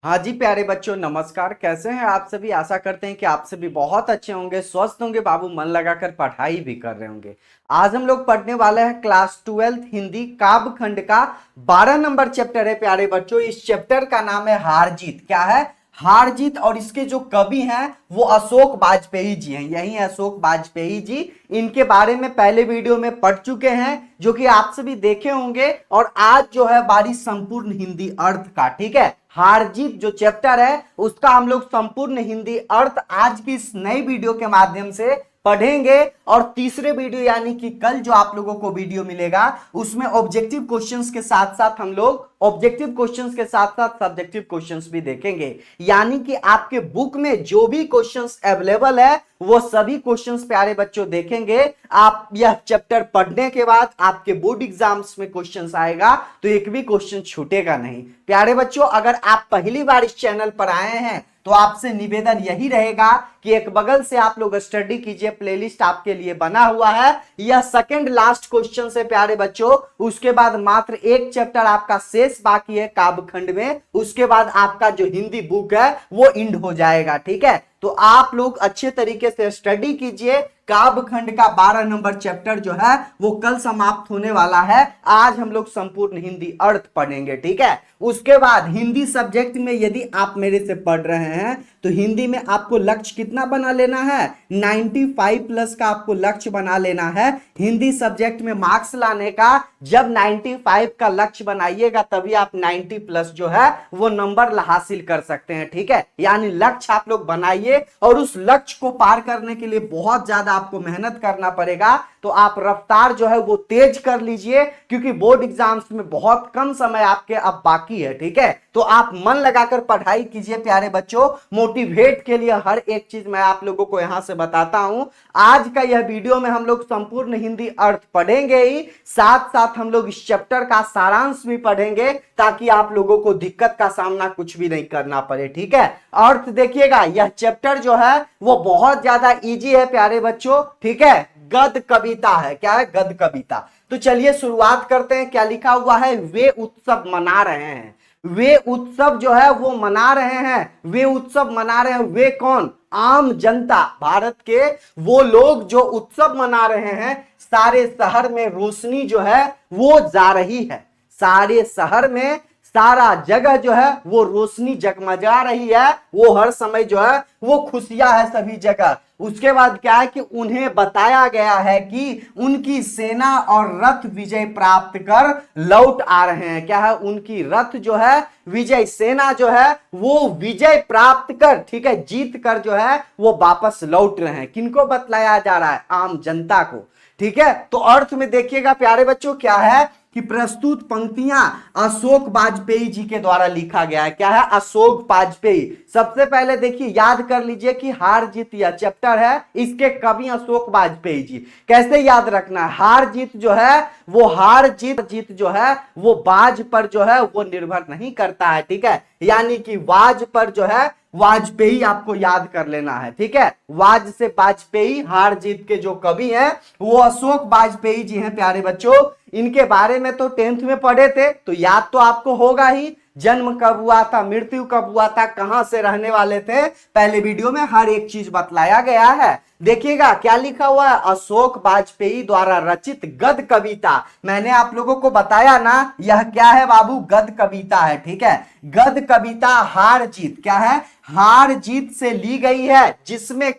हाँ जी प्यारे बच्चों, नमस्कार। कैसे हैं आप सभी। आशा करते हैं कि आप सभी बहुत अच्छे होंगे, स्वस्थ होंगे, बाबू मन लगाकर पढ़ाई भी कर रहे होंगे। आज हम लोग पढ़ने वाले हैं क्लास 12 हिंदी काव्य खंड का 12 नंबर चैप्टर है प्यारे बच्चों। इस चैप्टर का नाम है हार जीत। क्या है? हार जीत। और इसके जो कवि हैं वो अशोक वाजपेयी जी हैं। यही है अशोक वाजपेयी जी। इनके बारे में पहले वीडियो में पढ़ चुके हैं जो कि आप सभी देखे होंगे। और आज जो है बारी संपूर्ण हिंदी अर्थ का। ठीक है, हार जीत जो चैप्टर है उसका हम लोग संपूर्ण हिंदी अर्थ आज की इस नई वीडियो के माध्यम से पढ़ेंगे। और तीसरे वीडियो यानी कि कल जो आप लोगों को वीडियो मिलेगा उसमें ऑब्जेक्टिव क्वेश्चंस के साथ साथ हम लोग ऑब्जेक्टिव क्वेश्चंस के साथ साथ सब्जेक्टिव क्वेश्चंस भी देखेंगे। यानी कि आपके बुक में जो भी क्वेश्चंस अवेलेबल है वो सभी क्वेश्चंस प्यारे बच्चों देखेंगे। आप यह चैप्टर पढ़ने के बाद आपके बोर्ड एग्जाम्स में क्वेश्चंस आएगा तो एक भी क्वेश्चन छूटेगा नहीं। प्यारे बच्चों, अगर आप पहली बार इस चैनल पर आए हैं तो आपसे निवेदन यही रहेगा कि एक बगल से आप लोग स्टडी कीजिए, प्लेलिस्ट आपके लिए बना हुआ है। यह सेकंड लास्ट क्वेश्चन से प्यारे बच्चों, उसके बाद मात्र एक चैप्टर आपका शेष बाकी है काव्य खंड में। उसके बाद आपका जो हिंदी बुक है वो इंड हो जाएगा। ठीक है, तो आप लोग अच्छे तरीके से स्टडी कीजिए। काव्य खंड का 12 नंबर चैप्टर जो है वो कल समाप्त होने वाला है। आज हम लोग संपूर्ण हिंदी अर्थ पढ़ेंगे। ठीक है, उसके बाद हिंदी सब्जेक्ट में यदि आप मेरे से पढ़ रहे हैं तो हिंदी में आपको लक्ष्य कितना बना लेना है? 95 प्लस का आपको लक्ष्य बना लेना है हिंदी सब्जेक्ट में मार्क्स लाने का। जब 95 का लक्ष्य बनाइएगा तभी आप 90 प्लस जो है वो नंबर हासिल कर सकते हैं। ठीक है, यानी लक्ष्य आप लोग बनाइए और उस लक्ष्य को पार करने के लिए बहुत ज्यादा आपको मेहनत करना पड़ेगा। तो आप रफ्तार जो है वो तेज कर लीजिए क्योंकि बोर्ड एग्जाम्स में बहुत कम समय आपके अब बाकी है। ठीक है, तो आप मन लगाकर पढ़ाई कीजिए प्यारे बच्चों। मोटिवेट के लिए हर एक चीज मैं आप लोगों को यहां से बताता हूं। आज का यह वीडियो में हम लोग संपूर्ण हिंदी अर्थ पढ़ेंगे ही, साथ साथ हम लोग इस चैप्टर का सारांश भी पढ़ेंगे ताकि आप लोगों को दिक्कत का सामना कुछ भी नहीं करना पड़े। ठीक है, अर्थ देखिएगा, यह चैप्टर जो है वो बहुत ज्यादा इजी है प्यारे बच्चों। ठीक है, गद्य कविता है। क्या है? गद्य कविता। तो चलिए शुरुआत करते हैं। क्या लिखा हुआ है? वे उत्सव मना रहे हैं। वे उत्सव जो है वो मना रहे हैं। वे उत्सव मना रहे हैं। वे कौन? आम जनता, भारत के वो लोग जो उत्सव मना रहे हैं। सारे शहर में रोशनी जो है वो जा रही है। सारे शहर में सारा जगह जो है वो रोशनी जगमगा रही है। वो हर समय जो है वो खुशियां है सभी जगह। उसके बाद क्या है कि उन्हें बताया गया है कि उनकी सेना और रथ विजय प्राप्त कर लौट आ रहे हैं। क्या है? उनकी रथ जो है विजय, सेना जो है वो विजय प्राप्त कर, ठीक है, जीत कर जो है वो वापस लौट रहे हैं। किनको बतलाया जा रहा है? आम जनता को। ठीक है, तो अर्थ में देखिएगा प्यारे बच्चों क्या है कि प्रस्तुत पंक्तियां अशोक वाजपेयी जी के द्वारा लिखा गया है। क्या है? अशोक वाजपेयी। सबसे पहले देखिए, याद कर लीजिए कि हार जीत यह चैप्टर है, इसके कवि अशोक वाजपेयी जी। कैसे याद रखना है? हार जीत जो है वो हार जीत जो है वो बाज पर जो है वो निर्भर नहीं करता है। ठीक है, यानी कि वाज पर जो है वाजपेयी आपको याद कर लेना है। ठीक है, वाज से वाजपेयी, हार जीत के जो कवि हैं वो अशोक वाजपेयी जी हैं प्यारे बच्चों। इनके बारे में तो 10th में पढ़े थे तो याद तो आपको होगा ही। जन्म कब हुआ था, मृत्यु कब हुआ था, कहां से रहने वाले थे, पहले वीडियो में हर एक चीज बतलाया गया है। देखिएगा क्या लिखा हुआ है? अशोक वाजपेयी द्वारा रचित गद्य कविता। मैंने आप लोगों को बताया ना, यह क्या है बाबू? गद्य कविता है। ठीक है, गद्य कविता हार जीत। क्या है? हार जीत से ली गई है, जिसमें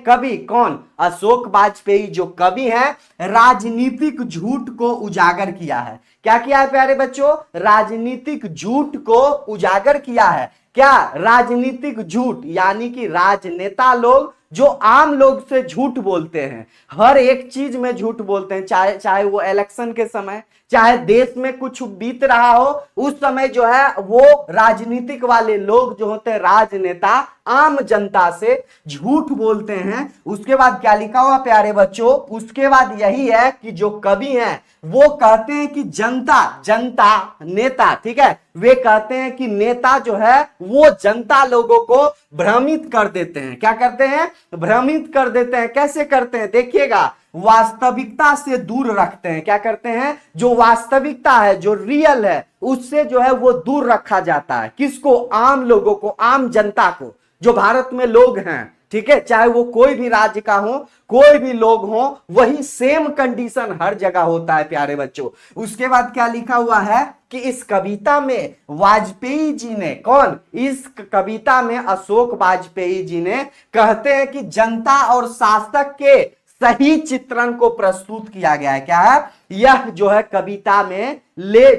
कवि कौन? अशोक वाजपेयी जो कवि हैं राजनीतिक झूठ को उजागर किया है। क्या किया है प्यारे बच्चों? राजनीतिक झूठ को उजागर किया है। क्या? राजनीतिक झूठ, यानी कि राजनेता लोग जो आम लोग से झूठ बोलते हैं, हर एक चीज में झूठ बोलते हैं, चाहे वो इलेक्शन के समय, चाहे देश में कुछ बीत रहा हो उस समय जो है वो राजनीतिक वाले लोग जो होते हैं राजनेता आम जनता से झूठ बोलते हैं। उसके बाद क्या लिखा हुआ प्यारे बच्चों? उसके बाद यही है कि जो कवि हैं वो कहते हैं कि जनता नेता, ठीक है, वे कहते हैं कि नेता जो है वो जनता लोगों को भ्रमित कर देते हैं। क्या करते हैं? भ्रमित कर देते हैं। कैसे करते हैं? देखिएगा, वास्तविकता से दूर रखते हैं। क्या करते हैं? जो वास्तविकता है, जो रियल है, उससे जो है वो दूर रखा जाता है। किसको? आम लोगों को, आम जनता को, जो भारत में लोग हैं, ठीक है, चाहे वो कोई भी राज्य का हो, कोई भी लोग हो, वही सेम कंडीशन हर जगह होता है प्यारे बच्चों। उसके बाद क्या लिखा हुआ है कि इस कविता में वाजपेयी जी ने, कौन? इस कविता में अशोक वाजपेयी जी ने कहते हैं कि जनता और शासक के सही चित्रण को प्रस्तुत किया गया है। क्या है? यह जो है कविता में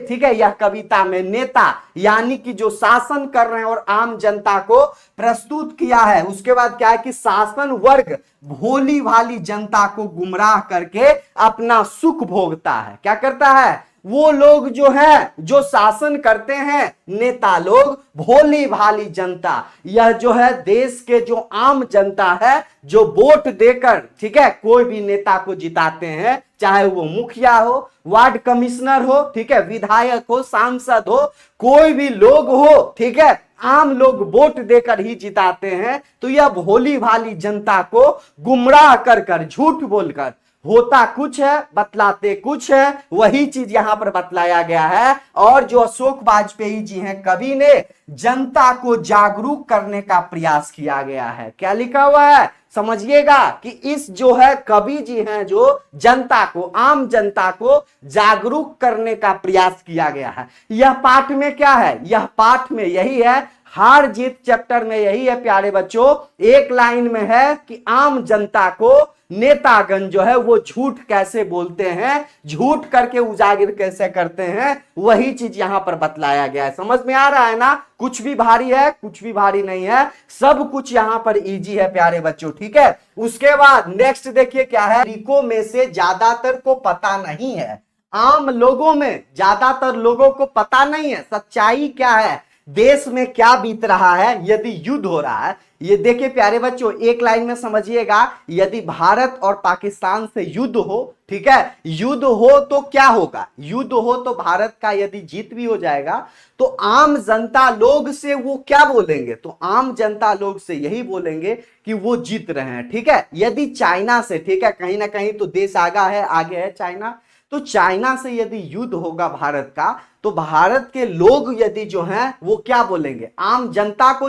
ठीक है, यह कविता में नेता यानी कि जो शासन कर रहे हैं और आम जनता को प्रस्तुत किया है। उसके बाद क्या है कि शासन वर्ग भोली भाली जनता को गुमराह करके अपना सुख भोगता है। क्या करता है? वो लोग जो है, जो शासन करते हैं, नेता लोग, भोली भाली जनता, यह जो है देश के जो आम जनता है, जो वोट देकर, ठीक है, कोई भी नेता को जिताते हैं, चाहे वो मुखिया हो, वार्ड कमिश्नर हो, ठीक है, विधायक हो, सांसद हो, कोई भी लोग हो, ठीक है, आम लोग वोट देकर ही जिताते हैं। तो यह भोली भाली जनता को गुमराह कर कर, झूठ बोलकर, होता कुछ है बतलाते कुछ है, वही चीज यहां पर बतलाया गया है। और जो अशोक वाजपेयी जी हैं, कवि ने जनता को जागरूक करने का प्रयास किया गया है। क्या लिखा हुआ है? समझिएगा कि इस जो है कवि जी हैं, जो जनता को, आम जनता को जागरूक करने का प्रयास किया गया है। यह पाठ में क्या है? यह पाठ में यही है, हार जीत चैप्टर में यही है प्यारे बच्चों। एक लाइन में है कि आम जनता को नेतागण जो है वो झूठ कैसे बोलते हैं, झूठ करके उजागर कैसे करते हैं, वही चीज यहां पर बतलाया गया है। समझ में आ रहा है ना? कुछ भी भारी है, कुछ भी भारी नहीं है, सब कुछ यहां पर इजी है प्यारे बच्चों, ठीक है। उसके बाद नेक्स्ट देखिए क्या है, नागरिकों में से ज्यादातर को पता नहीं है, आम लोगों में ज्यादातर लोगों को पता नहीं है सच्चाई क्या है, देश में क्या बीत रहा है, यदि युद्ध हो रहा है। ये देखिए प्यारे बच्चों, एक लाइन में समझिएगा, यदि भारत और पाकिस्तान से युद्ध हो, ठीक है, युद्ध हो तो क्या होगा? युद्ध हो तो भारत का यदि जीत भी हो जाएगा तो आम जनता लोग से वो क्या बोलेंगे? तो आम जनता लोग से यही बोलेंगे कि वो जीत रहे हैं, ठीक है। यदि चाइना से, ठीक है, कहीं ना कहीं तो देश आगे है चाइना, तो चाइना से यदि युद्ध होगा भारत का, तो भारत के लोग यदि जो हैं वो क्या बोलेंगे? आम जनता को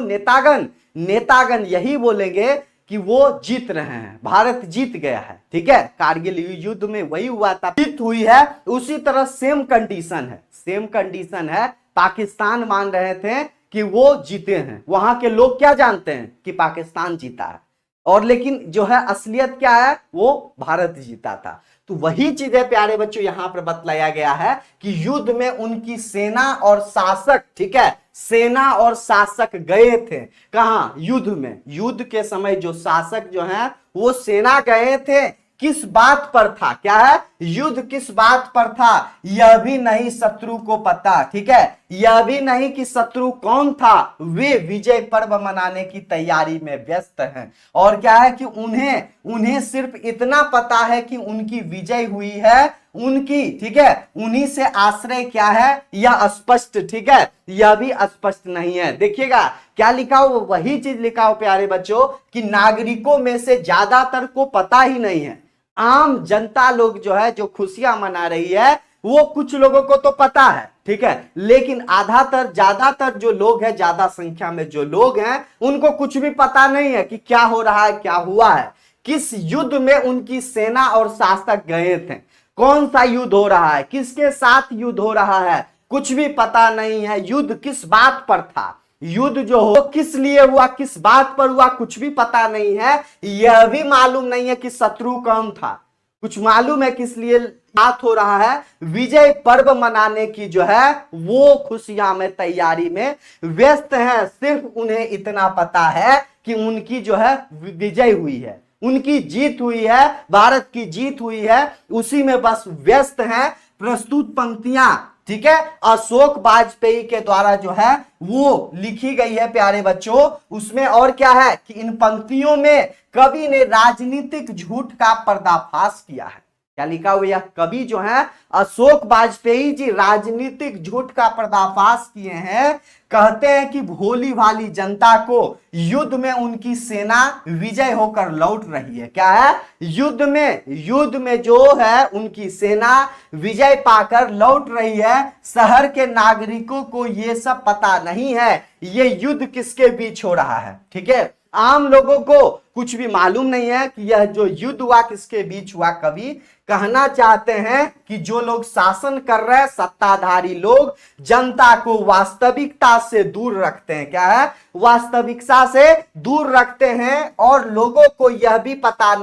नेतागण यही बोलेंगे कि वो जीत रहे हैं, भारत जीत गया है, ठीक है। कारगिल युद्ध में वही हुआ था, जीत हुई है। उसी तरह सेम कंडीशन है, पाकिस्तान मान रहे थे कि वो जीते हैं, वहां के लोग क्या जानते हैं कि पाकिस्तान जीता है, और लेकिन जो है असलियत क्या है, वो भारत जीता था। तो वही चीजें प्यारे बच्चों यहां पर बतलाया गया है कि युद्ध में उनकी सेना और शासक, ठीक है, सेना और शासक गए थे कहां? युद्ध में। युद्ध के समय जो शासक जो हैं वो सेना गए थे, किस बात पर था? क्या है? युद्ध किस बात पर था, यह भी नहीं शत्रु को पता, ठीक है, यह भी नहीं कि शत्रु कौन था, वे विजय पर्व मनाने की तैयारी में व्यस्त हैं। और क्या है कि उन्हें सिर्फ इतना पता है कि उनकी विजय हुई है, उनकी, ठीक है, उन्हीं से आश्रय क्या है यह स्पष्ट, ठीक है, यह भी स्पष्ट नहीं है। देखिएगा क्या लिखा हो, वही चीज लिखा हो प्यारे बच्चों कि नागरिकों में से ज्यादातर को पता ही नहीं है। आम जनता लोग जो है, जो खुशियां मना रही है, वो कुछ लोगों को तो पता है, ठीक है, लेकिन ज्यादातर जो लोग हैं, ज्यादा संख्या में जो लोग हैं, उनको कुछ भी पता नहीं है कि क्या हो रहा है, क्या हुआ है, किस युद्ध में उनकी सेना और शासक गए थे, कौन सा युद्ध हो रहा है, किसके साथ युद्ध हो रहा है, कुछ भी पता नहीं है। युद्ध किस बात पर था, युद्ध जो हो किस लिए हुआ, किस बात पर हुआ, कुछ भी पता नहीं है। यह भी मालूम नहीं है कि शत्रु कौन था, कुछ मालूम है किस लिए बात हो रहा है, विजय पर्व मनाने की जो है वो खुशियां में, तैयारी में व्यस्त हैं। सिर्फ उन्हें इतना पता है कि उनकी जो है विजय हुई है, उनकी जीत हुई है, भारत की जीत हुई है, उसी में बस व्यस्त हैं। प्रस्तुत पंक्तियां, ठीक है, अशोक वाजपेयी के द्वारा जो है वो लिखी गई है प्यारे बच्चों। उसमें और क्या है कि इन पंक्तियों में कवि ने राजनीतिक झूठ का पर्दाफाश किया है। क्या लिखा हुआ, यह कवि जो है अशोक वाजपेयी जी राजनीतिक झूठ का पर्दाफाश किए हैं। कहते हैं कि भोली भाली जनता को युद्ध में उनकी सेना विजय होकर लौट रही है। क्या है, युद्ध में जो है उनकी सेना विजय पाकर लौट रही है। शहर के नागरिकों को यह सब पता नहीं है ये युद्ध किसके बीच हो रहा है। ठीक है, आम लोगों को कुछ भी मालूम नहीं है कि यह जो युद्ध हुआ किसके बीच हुआ। कवि कहना चाहते हैं कि जो लोग शासन कर रहे हैं, सत्ताधारी लोग, जनता को वास्तविकता से दूर रखते हैं। क्या है, वास्तविकता से दूर रखते हैं और लोगों को यह भी पता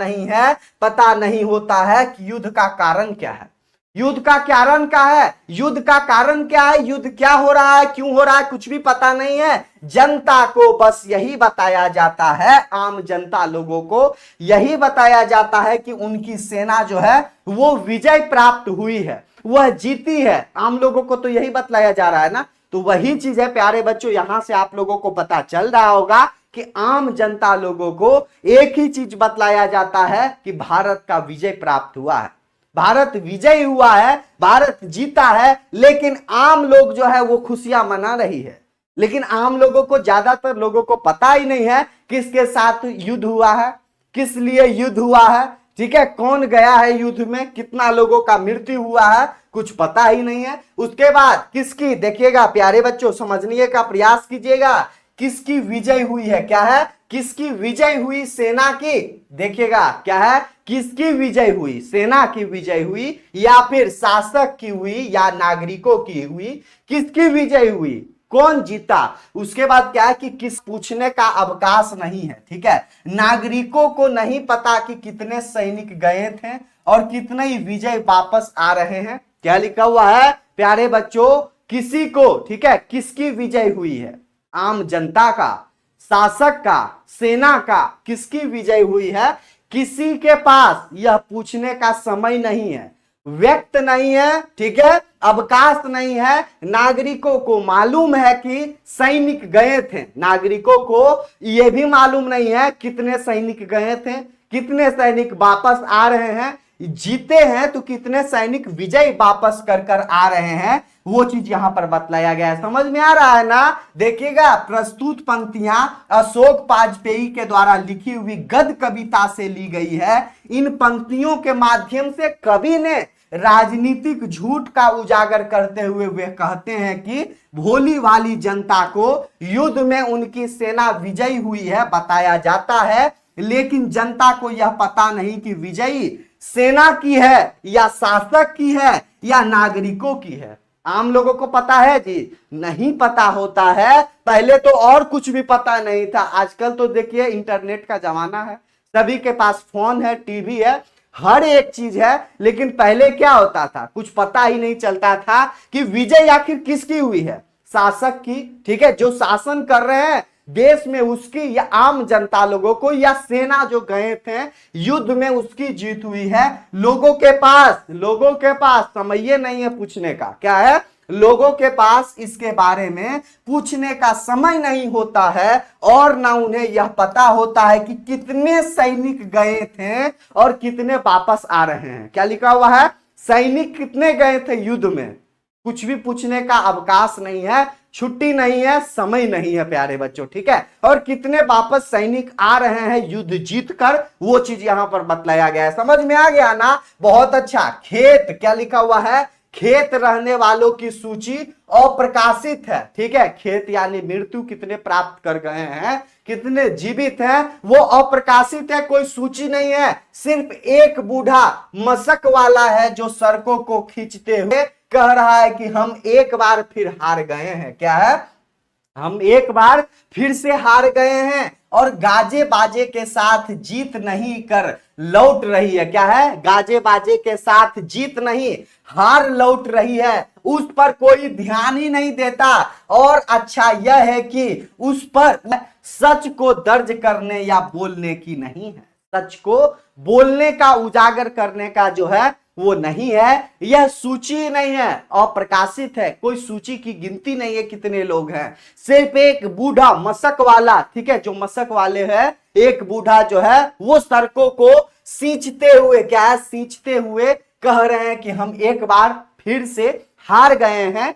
नहीं होता है कि युद्ध का कारण क्या है। युद्ध का कारण क्या है, युद्ध का कारण क्या है, युद्ध क्या हो रहा है, क्यों हो रहा है, कुछ भी पता नहीं है। जनता को बस यही बताया जाता है, आम जनता लोगों को यही बताया जाता है कि उनकी सेना जो है वो विजय प्राप्त हुई है, वह जीती है। आम लोगों को तो यही बतलाया जा रहा है ना। तो वही चीज है प्यारे बच्चों, यहां से आप लोगों को पता चल रहा होगा कि आम जनता लोगों को एक ही चीज बतलाया जाता है कि भारत का विजय प्राप्त हुआ है, भारत विजयी हुआ है, भारत जीता है। लेकिन आम लोग जो है वो खुशियां मना रही है। लेकिन आम लोगों को, ज्यादातर लोगों को पता ही नहीं है किसके साथ युद्ध हुआ है, किस लिए युद्ध हुआ है। ठीक है, कौन गया है युद्ध में, कितना लोगों का मृत्यु हुआ है, कुछ पता ही नहीं है। उसके बाद किसकी, देखिएगा प्यारे बच्चों, समझने का प्रयास कीजिएगा, किसकी विजय हुई है। क्या है, किसकी विजय हुई, सेना की। देखिएगा क्या है, किसकी विजय हुई, सेना की विजय हुई या फिर शासक की हुई या नागरिकों की हुई, किसकी विजय हुई, कौन जीता। उसके बाद क्या है कि किस पूछने का अवकाश नहीं है। ठीक है, नागरिकों को नहीं पता कि कितने सैनिक गए थे और कितने ही विजय वापस आ रहे हैं। क्या लिखा हुआ है प्यारे बच्चों, किसी को, ठीक है, किसकी विजय हुई है, आम जनता का, शासक का, सेना का, किसकी विजय हुई है। किसी के पास यह पूछने का समय नहीं है, व्यक्त नहीं है, ठीक है, अवकाश नहीं है। नागरिकों को मालूम है कि सैनिक गए थे, नागरिकों को यह भी मालूम नहीं है कितने सैनिक गए थे, कितने सैनिक वापस आ रहे हैं, जीते हैं तो कितने सैनिक विजय वापस कर कर आ रहे हैं, वो चीज यहां पर बतलाया गया है। समझ में आ रहा है ना। देखिएगा, प्रस्तुत पंक्तियां अशोक वाजपेयी के द्वारा लिखी हुई गद्य कविता से ली गई है। इन पंक्तियों के माध्यम से कवि ने राजनीतिक झूठ का उजागर करते हुए वे कहते हैं कि भोली भाली जनता को युद्ध में उनकी सेना विजयी हुई है बताया जाता है, लेकिन जनता को यह पता नहीं कि विजयी सेना की है या शासक की है या नागरिकों की है। आम लोगों को पता है जी, नहीं पता होता है। पहले तो और कुछ भी पता नहीं था, आजकल तो देखिए इंटरनेट का जमाना है, सभी के पास फोन है, टीवी है, हर एक चीज है। लेकिन पहले क्या होता था, कुछ पता ही नहीं चलता था कि विजय आखिर किसकी हुई है, शासक की, ठीक है, जो शासन कर रहे हैं देश में उसकी, या आम जनता लोगों को, या सेना जो गए थे युद्ध में उसकी जीत हुई है। लोगों के पास समय नहीं है पूछने का। क्या है, लोगों के पास इसके बारे में पूछने का समय नहीं होता है और ना उन्हें यह पता होता है कि कितने सैनिक गए थे और कितने वापस आ रहे हैं। क्या लिखा हुआ है, सैनिक कितने गए थे युद्ध में, कुछ भी पूछने का अवकाश नहीं है, छुट्टी नहीं है, समय नहीं है प्यारे बच्चों। ठीक है, और कितने वापस सैनिक आ रहे हैं युद्ध जीत कर, वो चीज यहां पर बतलाया गया है। समझ में आ गया ना, बहुत अच्छा। खेत, क्या लिखा हुआ है, खेत रहने वालों की सूची अप्रकाशित है। ठीक है, खेत यानी मृत्यु, कितने प्राप्त कर गए हैं, कितने जीवित हैं, वो अप्रकाशित है, कोई सूची नहीं है। सिर्फ एक बूढ़ा मशक वाला है जो सड़कों को खींचते हुए कह रहा है कि हम एक बार फिर हार गए हैं। क्या है, हम एक बार फिर से हार गए हैं और गाजे बाजे के साथ जीत नहीं कर लौट रही है। क्या है, गाजे बाजे के साथ जीत नहीं, हार लौट रही है। उस पर कोई ध्यान ही नहीं देता। और अच्छा यह है कि उस पर सच को दर्ज करने या बोलने की नहीं है, सच को बोलने का, उजागर करने का जो है वो नहीं है, यह सूची नहीं है, अप्रकाशित है, कोई सूची की गिनती नहीं है कितने लोग हैं। सिर्फ एक बूढ़ा मशक वाला, ठीक है, जो मशक वाले हैं, एक बूढ़ा जो है वो सड़कों को सींचते हुए, क्या है, सींचते हुए कह रहे हैं कि हम एक बार फिर से हार गए हैं।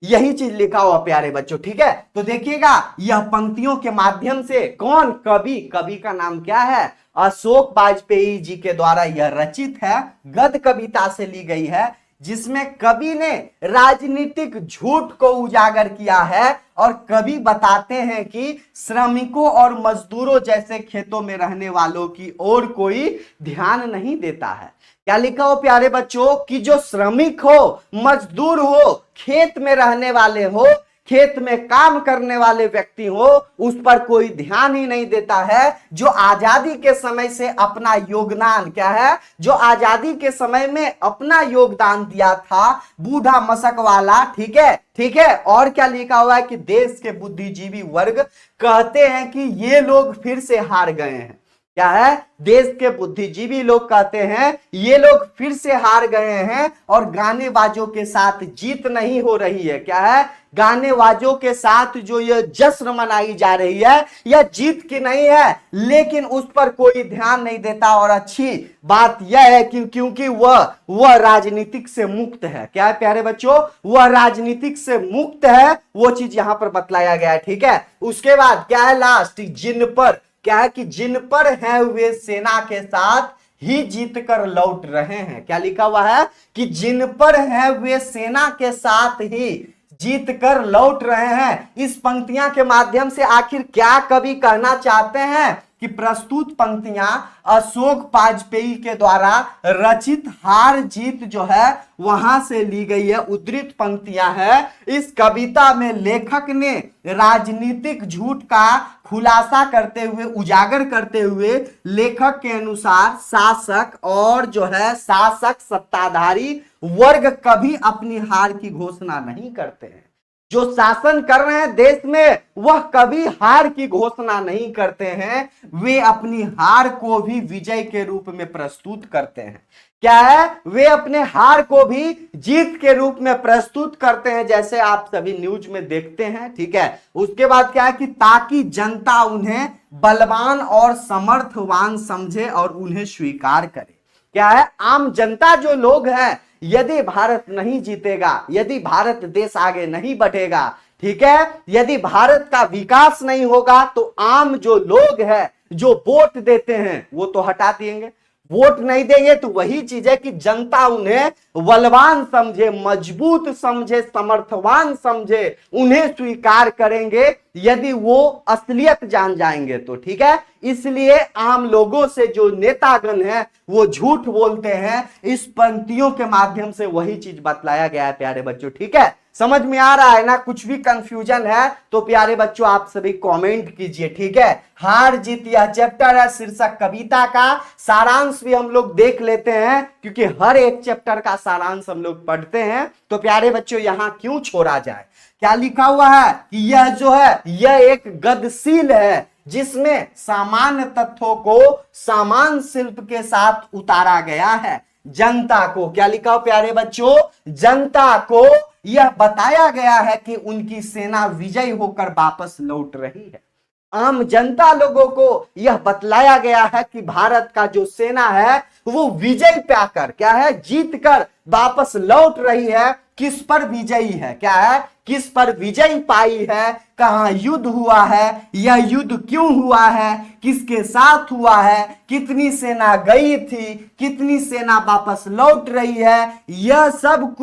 यही चीज लिखा हुआ प्यारे बच्चों, ठीक है। तो देखिएगा यह पंक्तियों के माध्यम से कौन, कवि, कवि का नाम क्या है, अशोक वाजपेयी जी के द्वारा यह रचित है, गद्य कविता से ली गई है, जिसमें कवि ने राजनीतिक झूठ को उजागर किया है। और कवि बताते हैं कि श्रमिकों और मजदूरों जैसे खेतों में रहने वालों की ओर कोई ध्यान नहीं देता है। क्या लिखा हो प्यारे बच्चों, कि जो श्रमिक हो, मजदूर हो, खेत में रहने वाले हो, खेत में काम करने वाले व्यक्ति हो, उस पर कोई ध्यान ही नहीं देता है। जो आजादी के समय से अपना योगदान, क्या है, जो आजादी के समय में अपना योगदान दिया था, बूढ़ा मशक वाला, ठीक है, ठीक है। और क्या लिखा हुआ है कि देश के बुद्धिजीवी वर्ग कहते हैं कि ये लोग फिर से हार गए हैं। क्या है, देश के बुद्धिजीवी लोग कहते हैं ये लोग फिर से हार गए हैं और गाने बाजों के साथ जीत नहीं हो रही है। क्या है, गाने बाजों के साथ जो ये जश्न मनाई जा रही है यह जीत की नहीं है, लेकिन उस पर कोई ध्यान नहीं देता। और अच्छी बात यह है कि क्योंकि वह राजनीतिक से मुक्त है। क्या है प्यारे बच्चों, वह राजनीतिक से मुक्त है, वो चीज यहां पर बतलाया गया है, ठीक है। उसके बाद क्या है, लास्ट, जिन पर, क्या है कि जिन पर हैं वे सेना के साथ ही जीत कर लौट रहे हैं। क्या लिखा हुआ है कि जिन पर हैं वे सेना के साथ ही जीत कर लौट रहे हैं। इस पंक्तियां के माध्यम से आखिर क्या कवि कहना चाहते हैं कि प्रस्तुत पंक्तियां अशोक वाजपेयी के द्वारा रचित हार जीत जो है वहां से ली गई है, उद्धृत पंक्तियां हैं। इस कविता में लेखक ने राजनीतिक झूठ का खुलासा करते हुए, उजागर करते हुए, लेखक के अनुसार शासक और जो है शासक सत्ताधारी वर्ग कभी अपनी हार की घोषणा नहीं करते हैं। जो शासन कर रहे हैं देश में वह कभी हार की घोषणा नहीं करते हैं, वे अपनी हार को भी विजय के रूप में प्रस्तुत करते हैं। क्या है, वे अपने हार को भी जीत के रूप में प्रस्तुत करते हैं, जैसे आप सभी न्यूज में देखते हैं, ठीक है। उसके बाद क्या है कि ताकि जनता उन्हें बलवान और समर्थवान समझे और उन्हें स्वीकार करे। क्या है, आम जनता जो लोग हैं, यदि भारत नहीं जीतेगा, यदि भारत देश आगे नहीं बढ़ेगा, ठीक है, यदि भारत का विकास नहीं होगा, तो आम जो लोग हैं जो वोट देते हैं वो तो हटा देंगे, वोट नहीं देंगे। तो वही चीज है कि जनता उन्हें बलवान समझे, मजबूत समझे, समर्थवान समझे, उन्हें स्वीकार करेंगे यदि वो असलियत जान जाएंगे तो, ठीक है। इसलिए आम लोगों से जो नेतागण हैं वो झूठ बोलते हैं। इस पंक्तियों के माध्यम से वही चीज बतलाया गया है प्यारे बच्चों, ठीक है। समझ में आ रहा है ना, कुछ भी कंफ्यूजन है तो प्यारे बच्चों आप सभी कमेंट कीजिए, ठीक है। हार जीत यह चैप्टर है शीर्षक कविता का, सारांश भी हम लोग देख लेते हैं क्योंकि हर एक चैप्टर का सारांश हम लोग पढ़ते हैं। तो प्यारे बच्चों यहां क्यों छोड़ा जाए। क्या लिखा हुआ है कि यह जो है यह एक गद्यशील है जिसमें सामान्य तथ्यों को समान शिल्प के साथ उतारा गया है। जनता को, क्या लिखा हो प्यारे बच्चों, जनता को यह बताया गया है कि उनकी सेना विजयी होकर वापस लौट रही है। आम जनता लोगों को यह बतलाया गया है कि भारत का जो सेना है वो विजय पाकर, क्या है, जीत कर वापस लौट रही है। किस पर विजयी है, क्या है, किस पर विजय पाई है, कहां युद्ध हुआ है, यह युद्ध क्यों हुआ है, किसके साथ हुआ है, कितनी सेना गई थी, कितनी सेना वापस लौट रही है, यह सब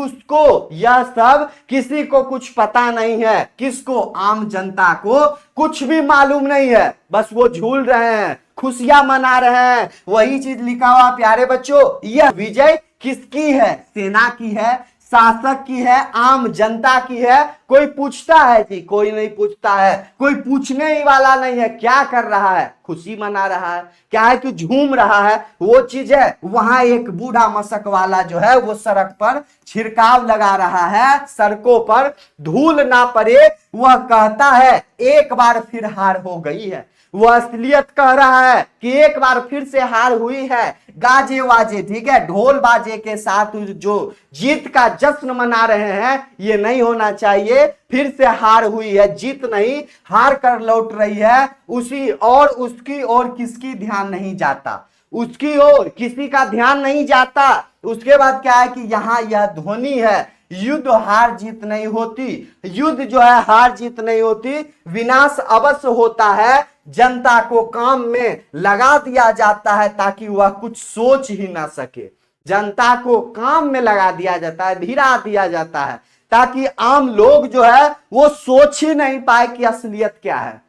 यह सब किसी को कुछ पता नहीं है। किसको, आम जनता को कुछ भी मालूम नहीं है, बस वो झूल रहे हैं, खुशियां मना रहे हैं। वही चीज लिखा हुआ प्यारे बच्चों, यह विजय किसकी है, सेना की है, शासक की है, आम जनता की है, कोई पूछता है जी? कोई नहीं पूछता है, कोई पूछने ही वाला नहीं है। क्या कर रहा है? खुशी मना रहा है। क्या है कि झूम रहा है, वो चीज है। वहां एक बूढ़ा मशक वाला जो है वो सड़क पर छिड़काव लगा रहा है, सड़कों पर धूल ना पड़े। वह कहता है एक बार फिर हार हो गई है। वो असलियत कह रहा है कि एक बार फिर से हार हुई है। गाजे वाजे, ठीक है, ढोल बाजे के साथ जो जीत का जश्न मना रहे हैं, ये नहीं होना चाहिए। फिर से हार हुई है, जीत नहीं, हार कर लौट रही है। उसी और उसकी और किसकी ध्यान नहीं जाता, उसकी ओर किसी का ध्यान नहीं जाता। उसके बाद क्या है कि यहां यह ध्वनि है, युद्ध हार जीत नहीं होती, युद्ध जो है हार जीत नहीं होती, विनाश अवश्य होता है। जनता को काम में लगा दिया जाता है ताकि वह कुछ सोच ही ना सके। जनता को काम में लगा दिया जाता है, भिड़ा दिया जाता है, ताकि आम लोग जो है वो सोच ही नहीं पाए कि असलियत क्या है।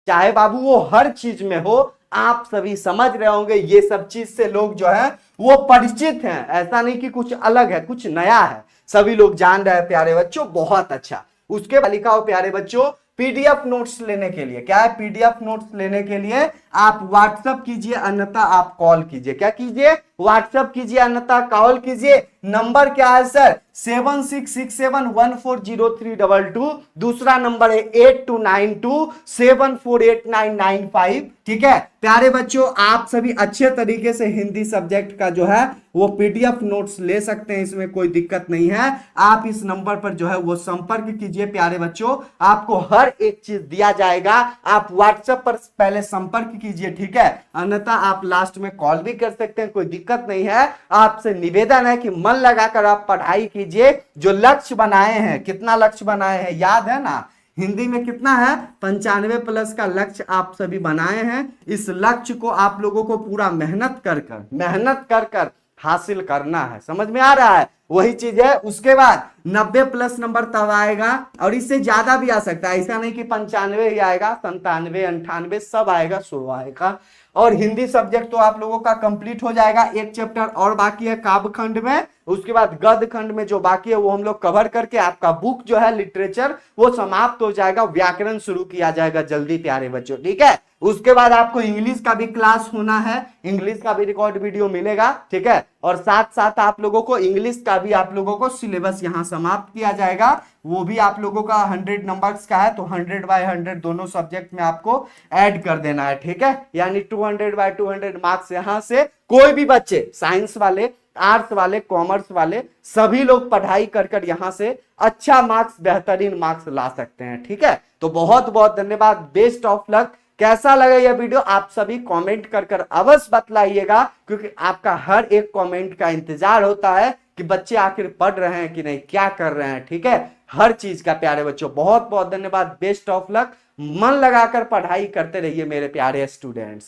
चाहे बाबू वो हर चीज में हो, आप सभी समझ रहे होंगे, ये सब चीज से लोग जो है वो परिचित हैं। ऐसा नहीं कि कुछ अलग है, कुछ नया है, सभी लोग जान रहे हैं प्यारे बच्चों। बहुत अच्छा। उसके बाद लिखा हो प्यारे बच्चों, पीडीएफ नोट्स लेने के लिए, क्या है, पीडीएफ नोट्स लेने के लिए आप व्हाट्सएप कीजिए, अन्यथा आप कॉल कीजिए। क्या कीजिए? व्हाट्सएप कीजिए, अन्यथा कॉल कीजिए। नंबर क्या है सर? 7667140322। दूसरा नंबर है 8292748995। ठीक है प्यारे बच्चों, आप सभी अच्छे तरीके से हिंदी सब्जेक्ट का जो है वो पीडीएफ नोट्स ले सकते हैं, इसमें कोई दिक्कत नहीं है। आप इस नंबर पर जो है वो संपर्क कीजिए प्यारे बच्चों, आपको हर एक चीज दिया जाएगा। आप व्हाट्सएप पर पहले संपर्क कीजिए, ठीक है, अन्यथा आप लास्ट में कॉल भी कर सकते हैं, कोई दिक्कत नहीं है। आपसे निवेदन है कि मन लगाकर आप पढ़ाई कीजिए। जो लक्ष्य बनाए हैं, कितना लक्ष्य बनाए हैं याद है ना? हिंदी में कितना है? 95+ का लक्ष्य आप सभी बनाए हैं। इस लक्ष्य को आप लोगों को पूरा मेहनत कर हासिल करना है। समझ में आ रहा है? वही चीज है। उसके बाद 90+ नंबर तब आएगा, और इससे ज्यादा भी आ सकता है। ऐसा नहीं कि 95 ही आएगा, 97, 98 सब आएगा, 100 आएगा। और हिंदी सब्जेक्ट तो आप लोगों का कंप्लीट हो जाएगा। एक चैप्टर और बाकी है काव्य खंड में। उसके बाद गद्य खंड में जो बाकी है वो हम लोग कवर करके आपका बुक जो है लिटरेचर वो समाप्त हो जाएगा। व्याकरण शुरू किया जाएगा जल्दी प्यारे बच्चों, ठीक है। उसके बाद आपको इंग्लिश का भी क्लास होना है, इंग्लिश का भी रिकॉर्ड वीडियो मिलेगा, ठीक है। और साथ साथ आप लोगों को इंग्लिश का भी आप लोगों को सिलेबस यहां समाप्त किया जाएगा। वो भी आप लोगों का 100 नंबर्स का है, तो 100/100 दोनों सब्जेक्ट में आपको ऐड कर देना है, ठीक है। यानी 200/200 मार्क्स यहां से कोई भी बच्चे, साइंस वाले, आर्ट्स वाले, कॉमर्स वाले, सभी लोग पढ़ाई कर यहां से अच्छा मार्क्स, बेहतरीन मार्क्स ला सकते हैं, ठीक है। तो बहुत बहुत धन्यवाद, बेस्ट ऑफ लक। कैसा लगा यह वीडियो आप सभी कमेंट कर अवश्य बतलाइएगा, क्योंकि आपका हर एक कमेंट का इंतजार होता है कि बच्चे आखिर पढ़ रहे हैं कि नहीं, क्या कर रहे हैं, ठीक है। हर चीज का प्यारे बच्चों बहुत बहुत धन्यवाद, बेस्ट ऑफ लक। मन लगाकर पढ़ाई करते रहिए मेरे प्यारे स्टूडेंट्स।